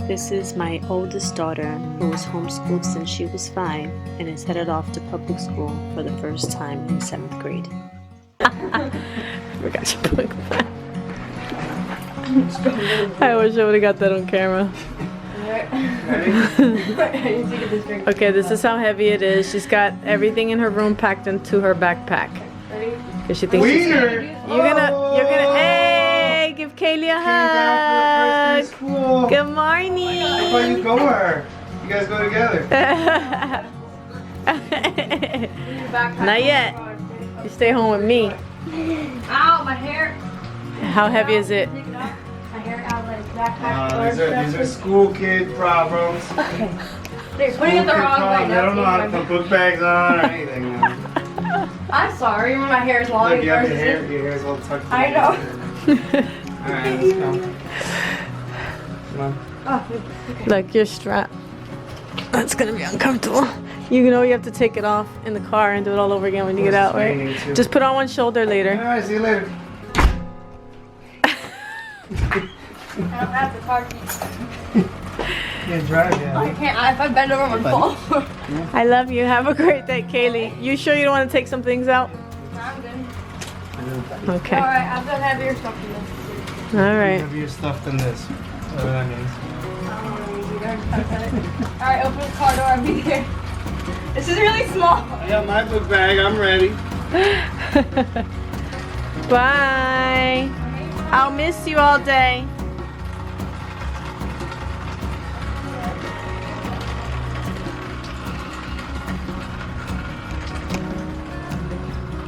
This is my oldest daughter, who was homeschooled since she was 5 and is headed off to public school for the first time in 7th grade. Forgot your book bag. I wish I would have got that on camera. Okay, this is how heavy it is. She's got everything in her room packed into her backpack. Because she thinks she's you're gonna, hey, give Kaylee a hug. Good morning. How about you go her? You guys go together. Not yet. You stay home with me. Ow, my hair. How heavy is it? My hair out like backpack. These are school kid problems. Okay. They're putting it the wrong way. They don't know how to put book bags on or anything. I'm sorry, when my hair is long. Look, you have your hair's all tucked in. I know. Alright, let's go. Come on. Oh, okay. Look, your strap. That's gonna be uncomfortable. You know you have to take it off in the car and do it all over again when you get out, right? Just put on one shoulder later. Alright, see you later. I don't have the car keys. Can't drive yet. I can't. If I bend over, I'm gonna fall. I love you. Have a great day, Kaylee. You sure you don't want to take some things out? I'm good. Okay. Alright, I've got heavier stuff than this. Alright. Heavier stuff than this. Whatever that means. Alright, open the car door. I'll be here. This is really small. I got my book bag. I'm ready. Bye. I'll miss you all day.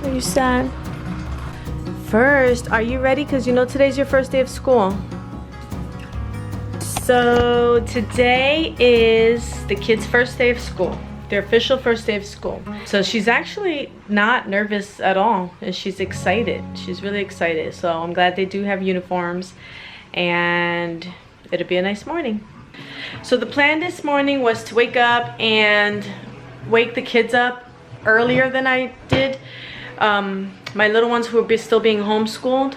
Are you sad? First, are you ready? Because you know today's your first day of school. So today is the kids' first day of school. Their official first day of school. So she's actually not nervous at all, and she's excited. She's really excited. So I'm glad they do have uniforms, and it'll be a nice morning. So the plan this morning was to wake up and wake the kids up earlier than I did. My little ones who are still being homeschooled,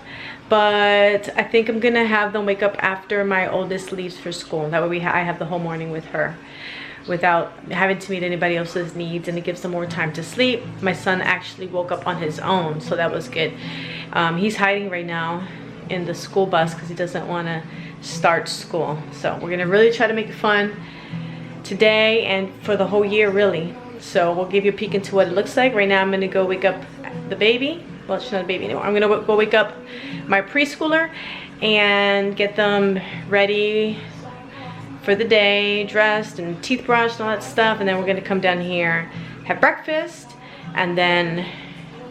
but I think I'm gonna have them wake up after my oldest leaves for school. That way I have the whole morning with her without having to meet anybody else's needs, and it gives them more time to sleep. My son actually woke up on his own, so that was good. He's hiding right now in the school bus because he doesn't want to start school. So we're gonna really try to make it fun today and for the whole year, really. So we'll give you a peek into what it looks like. Right now I'm gonna go wake up the baby. Well, she's not a baby anymore. I'm gonna go wake up my preschooler and get them ready for the day, dressed and teeth brushed and all that stuff, and then we're gonna come down here, have breakfast, and then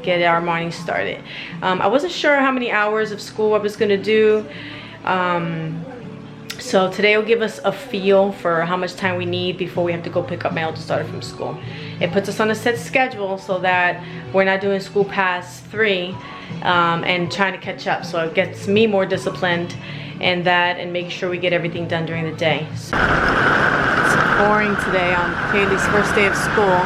get our morning started. I wasn't sure how many hours of school I was gonna do, so today will give us a feel for how much time we need before we have to go pick up my oldest daughter from school. It puts us on a set schedule so that we're not doing school past 3 and trying to catch up. So it gets me more disciplined in that and make sure we get everything done during the day. So it's boring today on Kaylee's first day of school.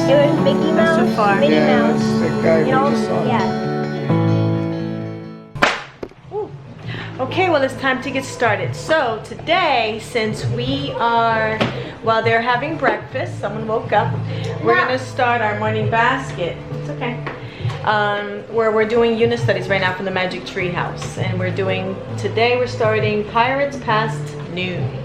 It was Mickey Mouse, too far. Minnie Mouse, that's the guy we and all, just saw. yeah. Okay, well, it's time to get started. So today, since we are, while they're having breakfast, someone woke up, we're gonna start our morning basket. It's okay. Where we're doing unit studies right now from the Magic Tree House. And today we're starting Pirates Past Noon.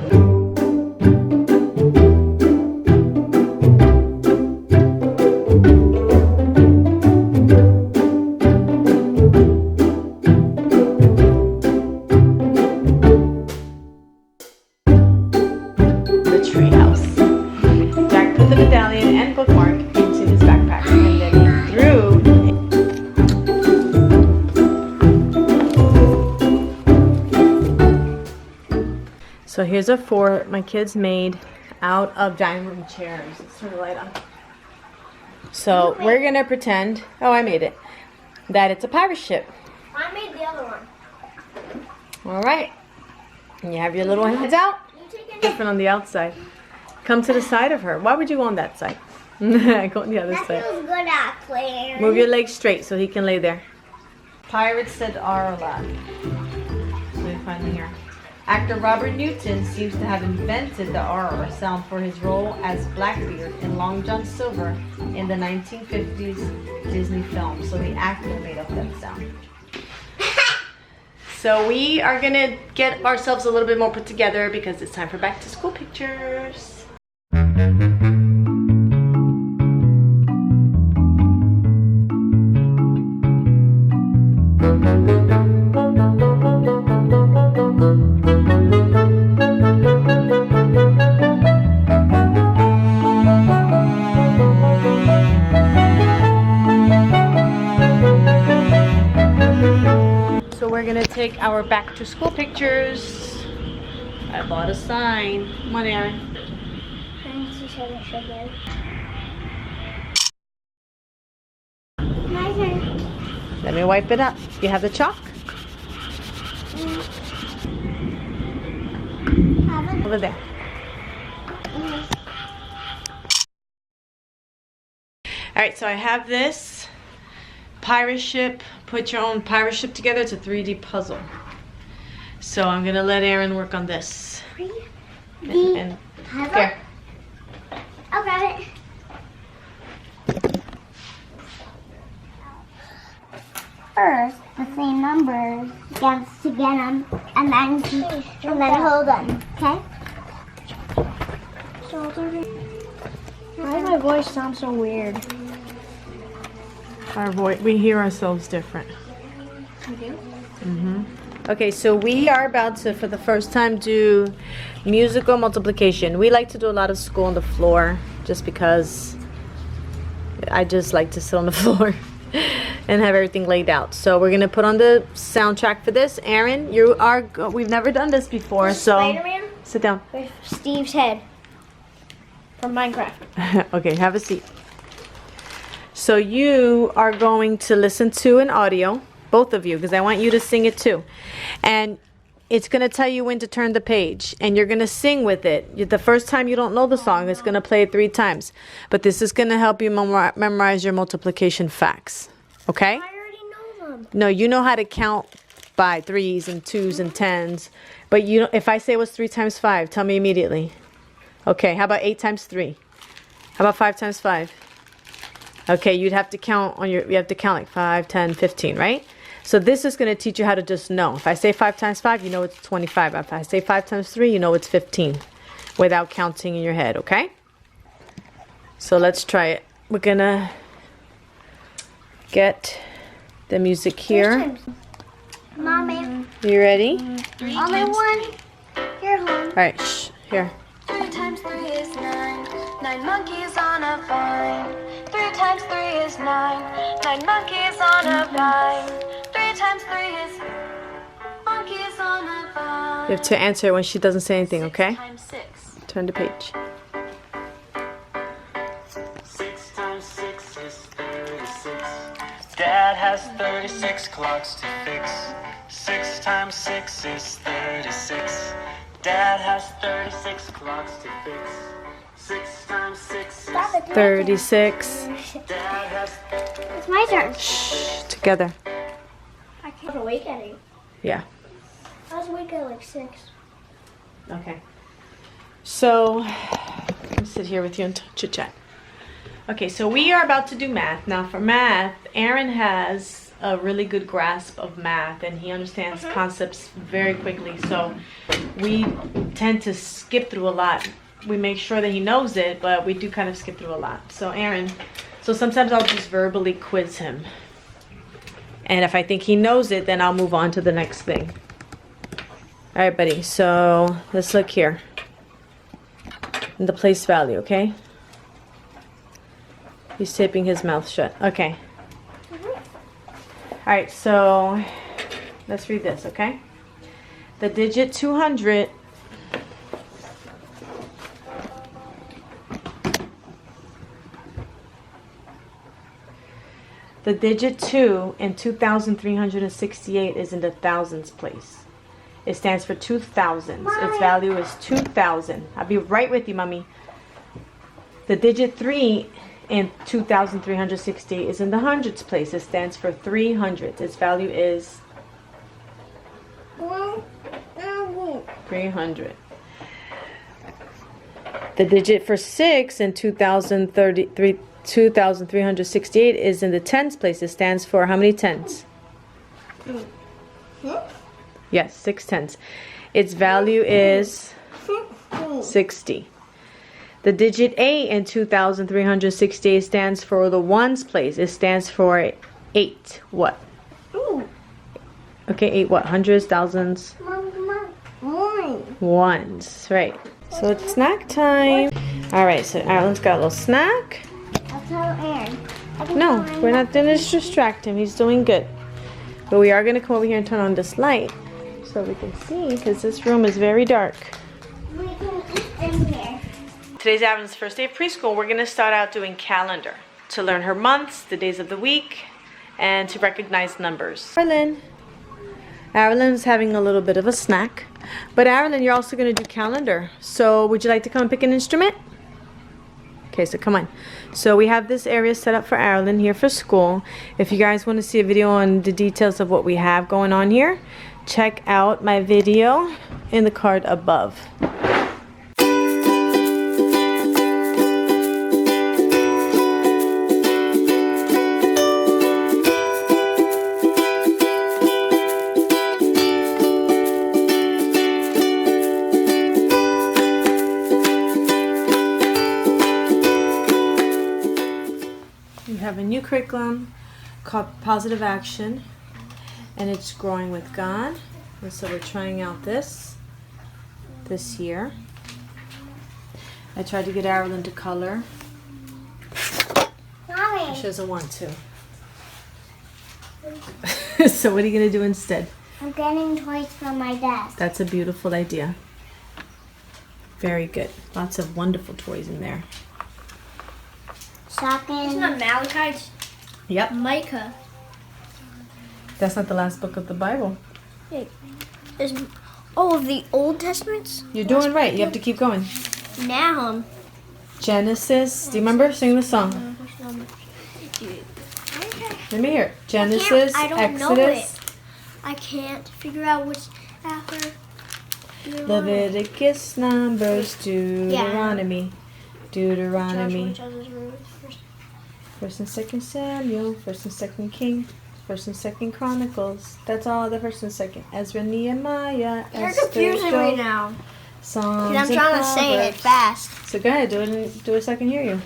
Medallion and bookmark into his backpack, and then he threw. So here's a fort my kids made out of dining room chairs. Let's turn the light on. So we're gonna pretend, oh, I made it, that it's a pirate ship. I made the other one. All right. And you have your little hands out. Different on the outside. Come to the side of her. Why would you go on that side? Go on the other That side. feels good actually. Move your legs straight so he can lay there. Pirates said R a lot. So we finally hear. Actor Robert Newton seems to have invented the R sound for his role as Blackbeard in Long John Silver in the 1950s Disney film. So the actor made up that sound. So we are gonna get ourselves a little bit more put together because it's time for back to school pictures. So we're gonna take our back to school pictures. I bought a sign. Come on, Aaron. My turn. Let me wipe it up. You have the chalk? Over there. Alright, so I have this pirate ship. Put your own pirate ship together. It's a 3D puzzle. So I'm gonna let Aaron work on this. And here. I'll grab it. First, the same numbers against to get them, and then hold them. Okay. Why does my voice sound so weird? Our voice, we hear ourselves different. You do? Mm-hmm. Okay, so we are about to, for the first time, do musical multiplication. We like to do a lot of school on the floor just because I just like to sit on the floor and have everything laid out. So we're gonna put on the soundtrack for this. Aaron, we've never done this before, so Spider-Man sit down. with Steve's head from Minecraft. Okay, have a seat. So you are going to listen to an audio, both of you, because I want you to sing it too. And it's going to tell you when to turn the page. And you're going to sing with it. The first time you don't know the song, it's going to play it 3 times. But this is going to help you memorize your multiplication facts. Okay? I already know them. No, you know how to count by 3s and 2s and 10s. But if I say what's 3 times 5, tell me immediately. Okay, how about 8 times 3? How about 5 times 5? Okay, you have to count like 5, 10, 15, right? So this is going to teach you how to just know. If I say 5 times 5, you know it's 25. If I say 5 times 3, you know it's 15 without counting in your head, okay? So let's try it. We're going to get the music here. Mommy. You ready? Only one. Here, home. All right, shh, here. 3 times 3 is 9. 9 monkeys on a vine. 3 times 3 is 9. 9 monkeys on a vine. 3 times 3 is monkeys on a vine. You have to answer when she doesn't say anything, okay? 6 times 6. Turn the page. 6 times 6 is 36. Dad has 36 clocks to fix. 6 times 6 is 36. Dad has 36 clocks to fix. 6 times 6 is Stop it. 36. Dad has It's my turn. Shh, together. I can't awake at 8. Yeah. I was awake at like 6. Okay. So, let me sit here with you and chit chat. Okay, so we are about to do math. Now for math, Aaron has a really good grasp of math and he understands concepts very quickly. So we tend to skip through a lot. We make sure that he knows it, but we do kind of skip through a lot. So Aaron, so sometimes I'll just verbally quiz him. And if I think he knows it, then I'll move on to the next thing. All right, buddy, so let's look here. The place value, okay? He's taping his mouth shut. Okay. All right, so let's read this, okay? The digit 200 The digit 2 in 2,368 is in the thousands place. It stands for 2000s. Its value is 2000. I'll be right with you, Mommy. The digit 3 in 2360 is in the hundreds place. It stands for 300. Its value is 300. The digit for 6 in 2368 is in the tens place. It stands for how many tens? Yes, 6 tens. Its value is 60. The digit 8 in 2368 stands for the ones place. It stands for 8. What? Okay, 8 what? Hundreds, thousands? Ones. Right. So it's snack time. Alright, so Alan's got a little snack. I'll tell Aaron. No, we're not going to distract him. He's doing good. But we are going to come over here and turn on this light so we can see, because this room is very dark. We can eat in here. Today's Alan's first day of preschool. We're going to start out doing calendar to learn her months, the days of the week, and to recognize numbers. Arilyn's having a little bit of a snack. But Arilyn, you're also going to do calendar. So would you like to come and pick an instrument? Okay, so come on. So we have this area set up for Arilyn here for school. If you guys want to see a video on the details of what we have going on here, check out my video in the card above. A new curriculum called Positive Action, and it's Growing with God. And so we're trying out this year. I tried to get Arilyn to color. Mommy. She doesn't want to. So what are you going to do instead? I'm getting toys from my desk. That's a beautiful idea. Very good. Lots of wonderful toys in there. Shocking. It's not Malachi, it's Yep. Micah. That's not the last book of the Bible. There's all of the Old Testaments. You're doing right. You have to keep going. Nahum. Genesis. Do you remember? Sing the song. Let me hear it. Genesis, I don't Exodus, know it. I can't figure out which after. Leviticus, Numbers, Deuteronomy, Deuteronomy, First and Second Samuel, First and Second King, First and Second Chronicles. That's all the First and Second. Ezra, Nehemiah, You're Esther, confusing me now. Psalms, I'm and trying to say it Proverbs. fast. So go ahead, do it so I can hear you.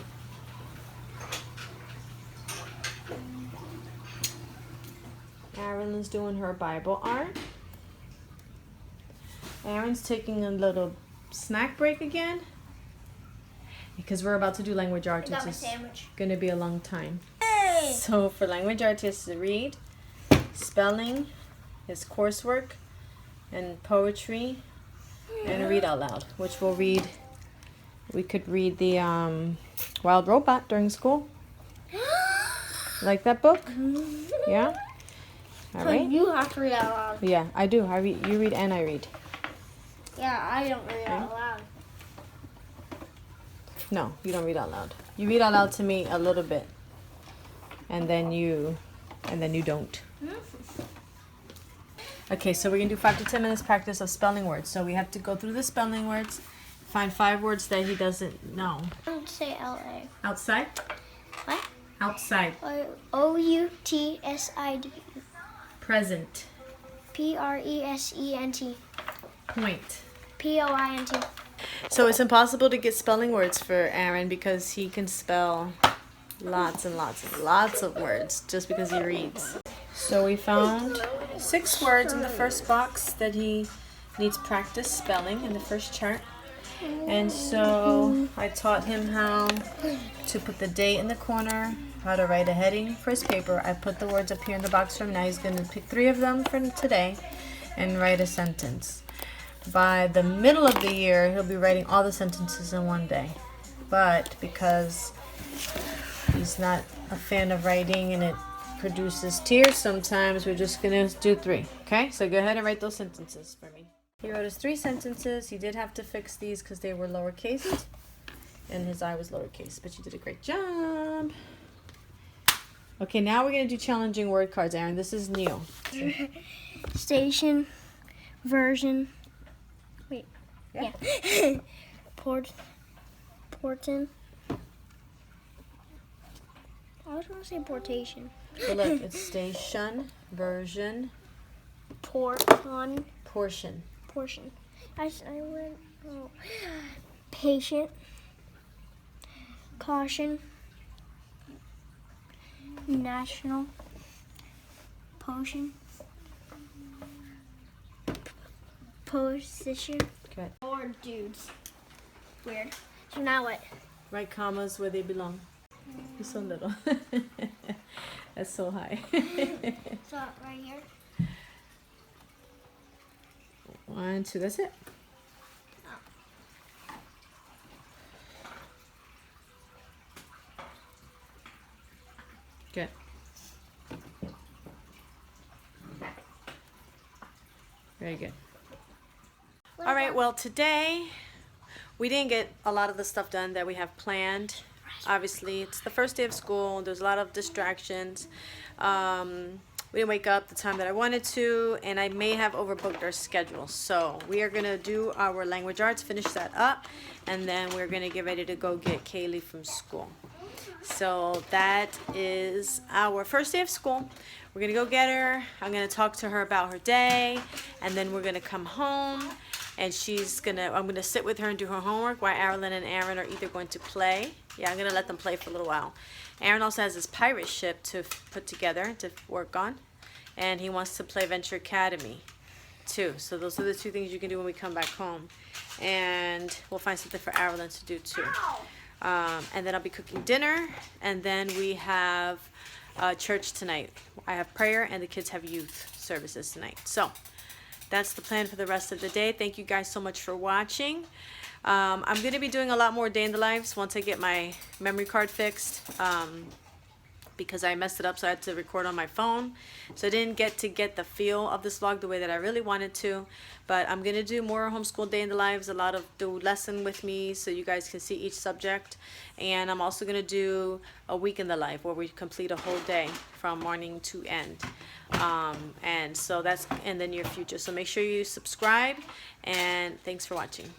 Arilyn's doing her Bible art. Aaron's taking a little snack break again because we're about to do language arts. I got my It's sandwich. gonna be a long time. Hey! So for language arts, he has to read, spelling, his coursework, and poetry, and read out loud, which we'll read. We could read the Wild Robot during school. Like that book? Yeah? All So right. you have to read out loud. Yeah, I do. I read. You read and I read. Yeah, I don't read out loud. No, you don't read out loud. You read out loud to me a little bit, and then you don't. Okay, so we're gonna do 5 to 10 minutes practice of spelling words. So we have to go through the spelling words, find 5 words that he doesn't know. I don't say L-A. Outside. What? Outside. O-U-T-S-I-D. Present. P-R-E-S-E-N-T. Point. P-O-I-N-T. So it's impossible to get spelling words for Aaron because he can spell lots and lots and lots of words just because he reads. So we found 6 words in the first box that he needs practice spelling in the first chart. And so I taught him how to put the date in the corner, how to write a heading for his paper. I put the words up here in the box for him. Now he's going to pick 3 of them for today and write a sentence. By the middle of the year, he'll be writing all the sentences in one day. But because he's not a fan of writing and it produces tears sometimes. We're just gonna do 3. Okay, so go ahead and write those sentences for me. He wrote us 3 sentences. He did have to fix these because they were lowercase and his I was lowercase, but you did a great job. Okay, now we're gonna do challenging word cards, Aaron. This is new. Station, version. Wait. Yeah. Porton. I was gonna say portation. So look, it's station, version, Portion. portion. I went. Oh. Patient. Caution. National. Potion. Position. Good. Or dudes. Weird. So now what? Write commas where they belong. You're so little. That's so high. So right here. 1, 2, that's it. Good. Very good. All right, well, today we didn't get a lot of the stuff done that we have planned. Obviously, it's the first day of school. There's a lot of distractions. We didn't wake up the time that I wanted to, and I may have overbooked our schedule. So we are going to do our language arts, finish that up, and then we're going to get ready to go get Kaylee from school. So that is our first day of school. We're going to go get her. I'm going to talk to her about her day, and then we're going to come home, and I'm going to sit with her and do her homework while Arilyn and Aaron are either going to play. Yeah, I'm going to let them play for a little while. Aaron also has his pirate ship to put together, to work on, and he wants to play Venture Academy too. So those are the 2 things you can do when we come back home. And we'll find something for Arilyn to do too. And then I'll be cooking dinner, and then we have church tonight. I have prayer, and the kids have youth services tonight. So that's the plan for the rest of the day. Thank you guys so much for watching. I'm going to be doing a lot more day in the lives once I get my memory card fixed, because I messed it up, so I had to record on my phone. So I didn't get the feel of this vlog the way that I really wanted to. But I'm going to do more homeschool day in the lives, a lot of the lesson with me, so you guys can see each subject. And I'm also going to do a week in the life where we complete a whole day from morning to end. And so that's in the near future. So make sure you subscribe, and thanks for watching.